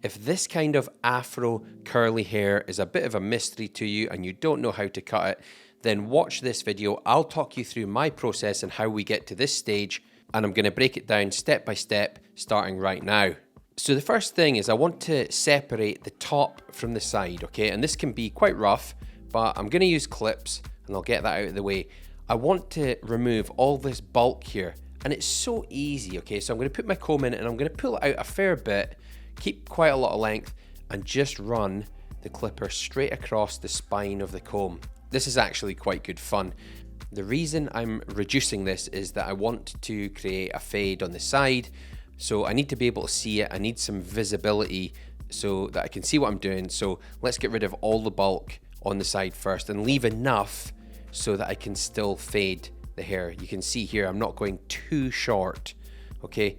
If this kind of afro curly hair is a bit of a mystery to you and you don't know how to cut it, then watch this video. I'll talk you through my process and how we get to this stage, and I'm going to break it down step by step, starting right now. So the first thing is I want to separate the top from the side, okay? And this can be quite rough, but I'm going to use clips and I'll get that out of the way. I want to remove all this bulk here, and it's so easy, okay? So I'm going to put my comb in and I'm going to pull it out a fair bit, keep quite a lot of length, and just run the clipper straight across the spine of the comb. This is actually quite good fun. The reason I'm reducing this is that I want to create a fade on the side, so I need to be able to see it. I need some visibility so that I can see what I'm doing. So let's get rid of all the bulk on the side first and leave enough so that I can still fade the hair. You can see here I'm not going too short, okay?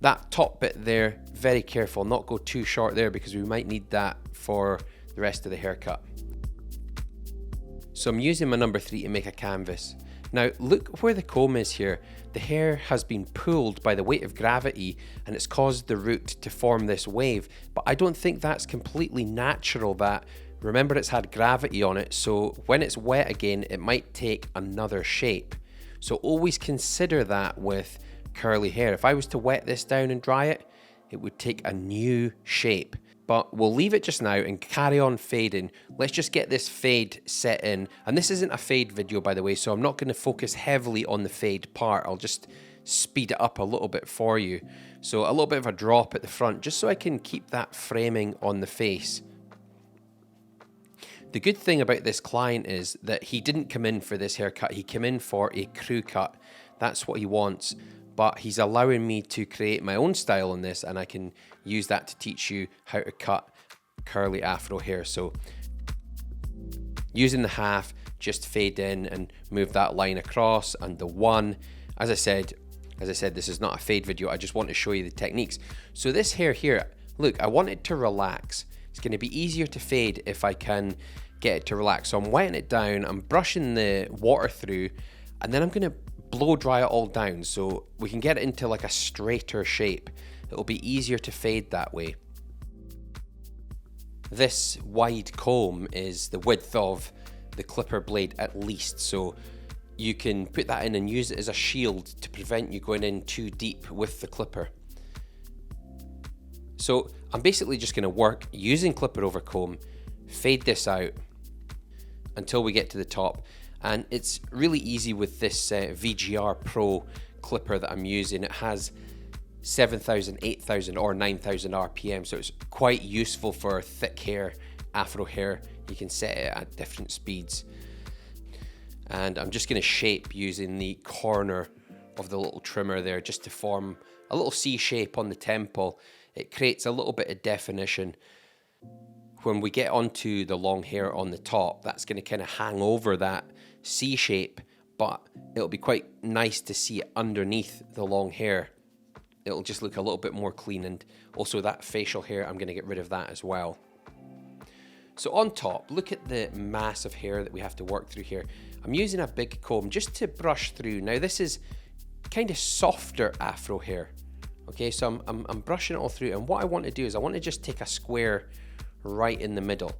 That top bit there, very careful, not go too short there because we might need that for the rest of the haircut. So I'm using my number 3 to make a canvas. Now look where the comb is here. The hair has been pulled by the weight of gravity and it's caused the root to form this wave, but I don't think that's completely natural. That, remember, it's had gravity on it, so when it's wet again it might take another shape. So always consider that with curly hair. If I was to wet this down and dry it, it would take a new shape. But we'll leave it just now and carry on fading. Let's just get this fade set in. And this isn't a fade video, by the way, so I'm not going to focus heavily on the fade part. I'll just speed it up a little bit for you. So a little bit of a drop at the front, just so I can keep that framing on the face. The good thing about this client is that he didn't come in for this haircut. He came in for a crew cut. That's what he wants. But he's allowing me to create my own style on this, and I can use that to teach you how to cut curly afro hair. So using the half, just fade in and move that line across, and the 1, as I said, this is not a fade video. I just want to show you the techniques. So this hair here, look, I want it to relax. It's going to be easier to fade if I can get it to relax. So I'm wetting it down, I'm brushing the water through, and then I'm going to blow dry it all down so we can get it into like a straighter shape. It'll be easier to fade that way. This wide comb is the width of the clipper blade at least, so you can put that in and use it as a shield to prevent you going in too deep with the clipper. So I'm basically just going to work using clipper over comb, fade this out until we get to the top. And it's really easy with this VGR Pro clipper that I'm using. It has 7,000, 8,000 or 9,000 RPM, so it's quite useful for thick hair, afro hair. You can set it at different speeds. And I'm just going to shape using the corner of the little trimmer there just to form a little C shape on the temple. It creates a little bit of definition. When we get onto the long hair on the top, that's going to kind of hang over that C shape, but it'll be quite nice to see it underneath the long hair. It'll just look a little bit more clean, and also that facial hair, I'm going to get rid of that as well. So on top, look at the mass of hair that we have to work through here. I'm using a big comb just to brush through. Now this is kind of softer afro hair. Okay, so I'm brushing it all through, and what I want to do is I want to just take a square right in the middle.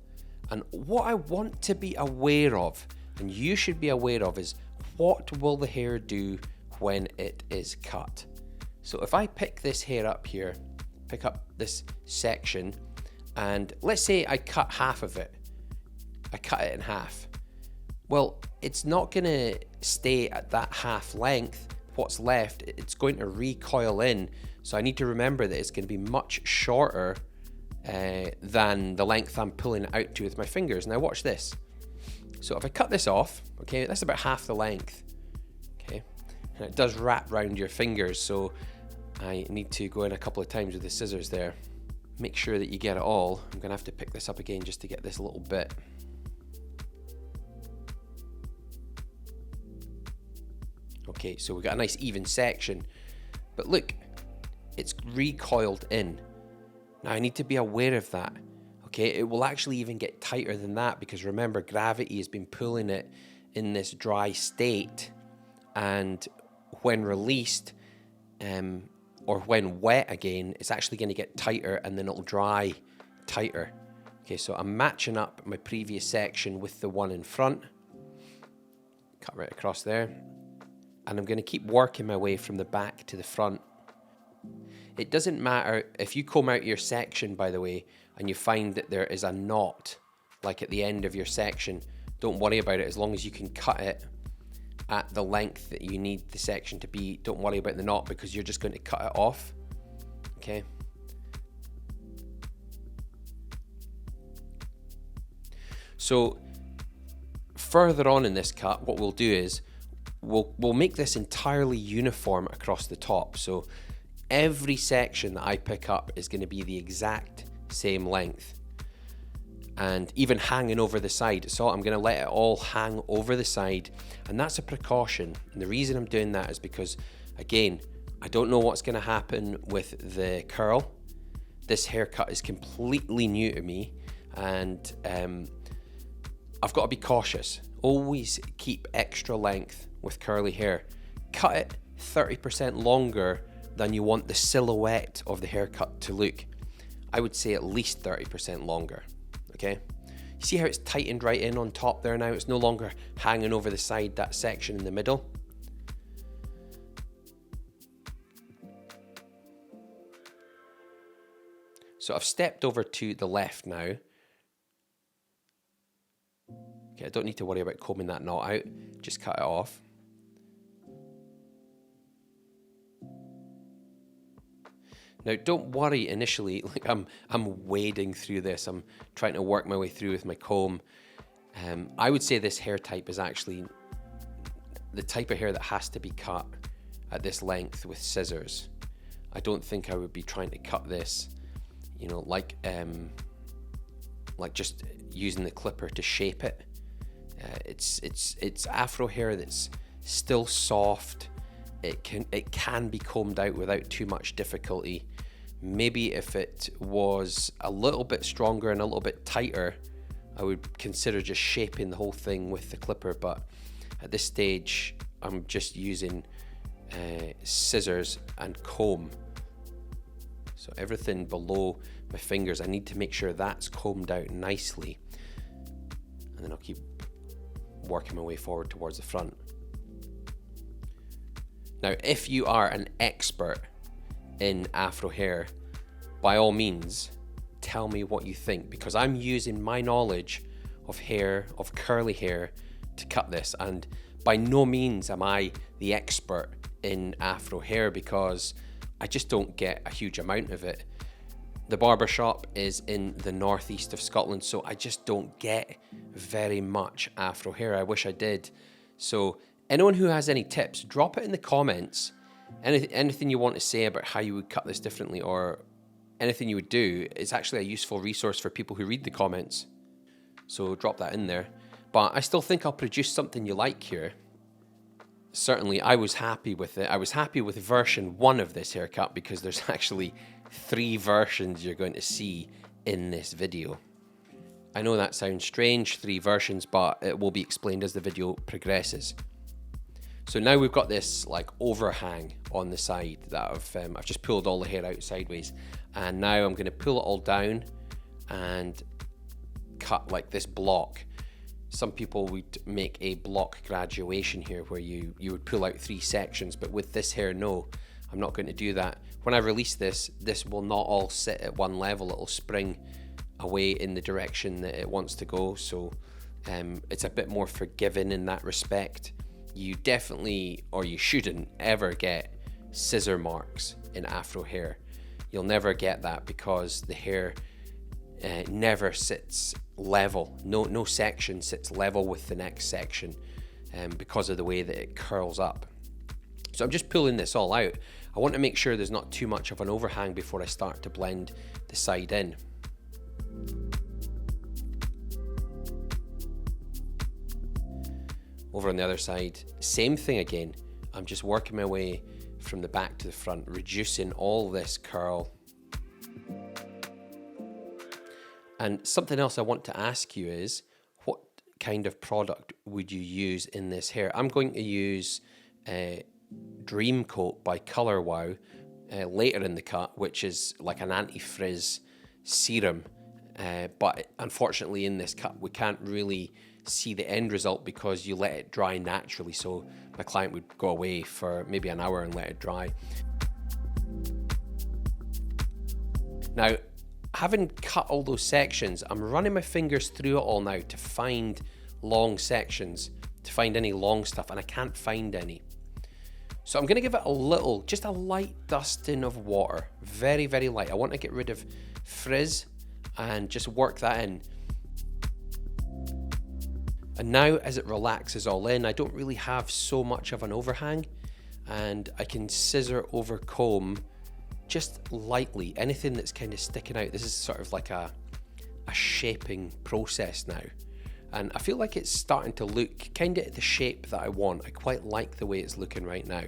And what I want to be aware of, and you should be aware of, is what will the hair do when it is cut. So if I pick this hair up here, pick up this section, and let's say I cut half of it. I cut it in half. Well, it's not going to stay at that half length. What's left, it's going to recoil in. So I need to remember that it's going to be much shorter than the length I'm pulling it out to with my fingers. Now watch this. So if I cut this off, okay, that's about half the length, okay, and it does wrap around your fingers, so I need to go in a couple of times with the scissors there. Make sure that you get it all. I'm gonna have to pick this up again just to get this little bit. Okay, so we've got a nice even section, but look, it's recoiled in. Now I need to be aware of that. Okay, it will actually even get tighter than that because remember, gravity has been pulling it in this dry state, and when released, or when wet again, it's actually going to get tighter and then it'll dry tighter. Okay, so I'm matching up my previous section with the one in front. Cut right across there. And I'm going to keep working my way from the back to the front. It doesn't matter if you comb out your section, by the way, and you find that there is a knot, like at the end of your section, don't worry about it as long as you can cut it at the length that you need the section to be. Don't worry about the knot because you're just going to cut it off. Okay. So further on in this cut, what we'll do is we'll make this entirely uniform across the top. So every section that I pick up is going to be the exact same length. And even hanging over the side. So I'm going to let it all hang over the side. And that's a precaution. And the reason I'm doing that is because, again, I don't know what's going to happen with the curl. This haircut is completely new to me. And I've got to be cautious. Always keep extra length with curly hair. Cut it 30% longer than you want the silhouette of the haircut to look. I would say at least 30% longer. Okay, you see how it's tightened right in on top there now? It's no longer hanging over the side, that section in the middle. So I've stepped over to the left now. Okay, I don't need to worry about combing that knot out, just cut it off. Now, don't worry initially, like I'm wading through this. I'm trying to work my way through with my comb. I would say this hair type is actually the type of hair that has to be cut at this length with scissors. I don't think I would be trying to cut this, you know, like just using the clipper to shape it. It's Afro hair that's still soft. It can be combed out without too much difficulty. Maybe if it was a little bit stronger and a little bit tighter, I would consider just shaping the whole thing with the clipper. But at this stage, I'm just using scissors and comb. So everything below my fingers, I need to make sure that's combed out nicely. And then I'll keep working my way forward towards the front. Now, if you are an expert in Afro hair, by all means, tell me what you think, because I'm using my knowledge of hair, of curly hair, to cut this. And by no means am I the expert in Afro hair because I just don't get a huge amount of it. The barber shop is in the northeast of Scotland, so I just don't get very much Afro hair. I wish I did. So anyone who has any tips, drop it in the comments. Anything you want to say about how you would cut this differently or anything you would do is actually a useful resource for people who read the comments. So drop that in there. But I still think I'll produce something you like here. Certainly, I was happy with it. I was happy with version 1 of this haircut because there's actually 3 versions you're going to see in this video. I know that sounds strange, 3 versions, but it will be explained as the video progresses. So now we've got this like overhang on the side that I've just pulled all the hair out sideways, and now I'm going to pull it all down and cut like this block. Some people would make a block graduation here where you would pull out 3 sections, but with this hair, no, I'm not going to do that. When I release this will not all sit at one level. It'll spring away in the direction that it wants to go. So it's a bit more forgiving in that respect. You definitely, or you shouldn't ever get scissor marks in Afro hair. You'll never get that because the hair never sits level. No section sits level with the next section because of the way that it curls up. So I'm just pulling this all out. I want to make sure there's not too much of an overhang before I start to blend the side in. Over on the other side, same thing again. I'm just working my way from the back to the front, reducing all this curl. And something else I want to ask you is, what kind of product would you use in this hair? I'm going to use Dream Coat by Colour Wow, later in the cut, which is like an anti-frizz serum. But unfortunately in this cut we can't really see the end result because you let it dry naturally. So my client would go away for maybe an hour and let it dry. Now, having cut all those sections, I'm running my fingers through it all now to find long sections, to find any long stuff, and I can't find any. So I'm going to give it a little, just a light dusting of water, very, very light. I want to get rid of frizz and just work that in. And now as it relaxes all in, I don't really have so much of an overhang, and I can scissor over comb just lightly, anything that's kind of sticking out. This is sort of like a shaping process now. And I feel like it's starting to look kind of the shape that I want. I quite like the way it's looking right now.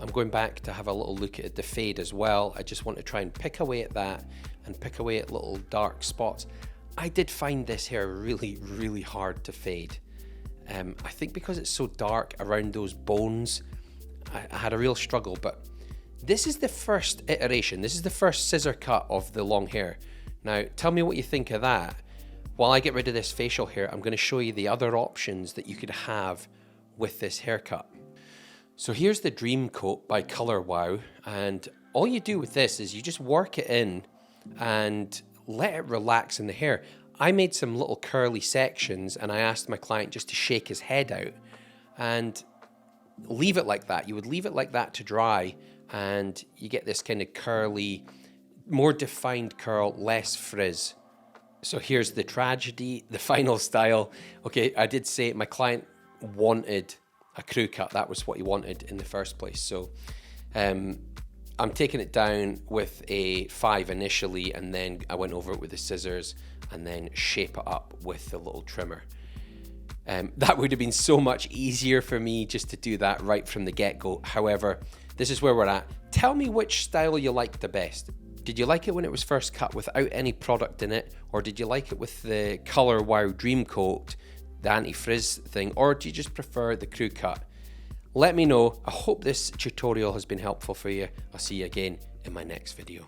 I'm going back to have a little look at the fade as well. I just want to try and pick away at that and pick away at little dark spots. I did find this hair really, really hard to fade. I think because it's so dark around those bones, I had a real struggle, but this is the first iteration. This is the first scissor cut of the long hair. Now, tell me what you think of that. While I get rid of this facial hair, I'm going to show you the other options that you could have with this haircut. So here's the Dream Coat by Color Wow, and all you do with this is you just work it in and let it relax in the hair. I made some little curly sections and I asked my client just to shake his head out and leave it like that. You would leave it like that to dry and you get this kind of curly, more defined curl, less frizz. So here's the tragedy, the final style. Okay, I did say my client wanted a crew cut. That was what he wanted in the first place. So I'm taking it down with a 5 initially, and then I went over it with the scissors and then shape it up with the little trimmer. That would have been so much easier for me just to do that right from the get-go. However, this is where we're at. Tell me which style you liked the best. Did you like it when it was first cut without any product in it? Or did you like it with the Color Wow Dream Coat, the anti-frizz thing? Or do you just prefer the crew cut? Let me know. I hope this tutorial has been helpful for you. I'll see you again in my next video.